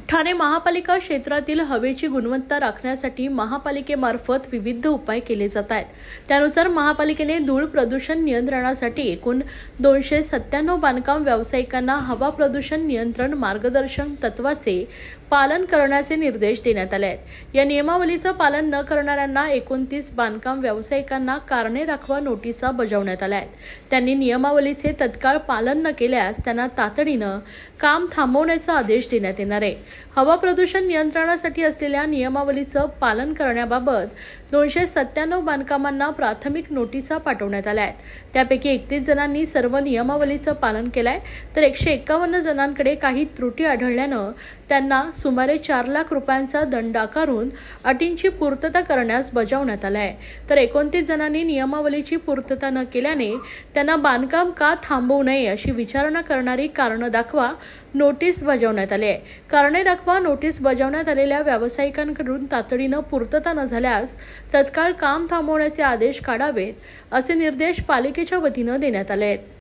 ठाणे महापालिका क्षेत्रातील हवेची गुणवत्ता राखण्यासाठी महापालिकेमार्फत विविध उपाय केले जात आहेत। त्यानुसार महापालिकेने धूळ प्रदूषण नियंत्रणासाठी एकूण 297 बांधकाम व्यावसायिकांना हवा प्रदूषण नियंत्रण मार्गदर्शन तत्वाचे पालन करण्याचे निर्देश देण्यात आले आहेत। या नियमावलीचे पालन न करणाऱ्यांना 29 बांधकाम व्यावसायिकांना कारणे दाखवा नोटिसा बजावण्यात आल्या आहेत। त्यांनी नियमावलीचे तत्काळ पालन न केल्यास त्यांना तातडीने काम थांबवण्याचा आदेश देण्यात येणार आहे। हवा प्रदूषण नियंत्रणासाठी असलेल्या नियमावलीचे पालन करण्याबाबत 297 बांधकामांना प्राथमिक नोटिसा पाठवण्यात आल्या आहेत। त्यापैकी 31 जणांनी सर्व नियमावलीचे पालन केले तर 151 जणांकडे काही त्रुटी आढळल्याने त्यांना सुमारे 4 लाख रुपयांचा दंड आकारून अटींची पूर्तता करण्यास बजावण्यात आले आहे। तर 29 जणांनी नियमावलीची पूर्तता न केल्याने त्यांना बांधकाम का थांबवू नये अशी विचारणा करणारी कारण दाखवा नोटीस बजावण्यात आली आहे। कारणे दाखवा नोटीस बजावण्यात आलेल्या व्यावसायिकांकडून तातडीने पूर्तता न झाल्यास तत्काळ काम थांबवण्याचे आदेश काढावेत असे निर्देश पालिकेच्या वतीने देण्यात आले आहेत।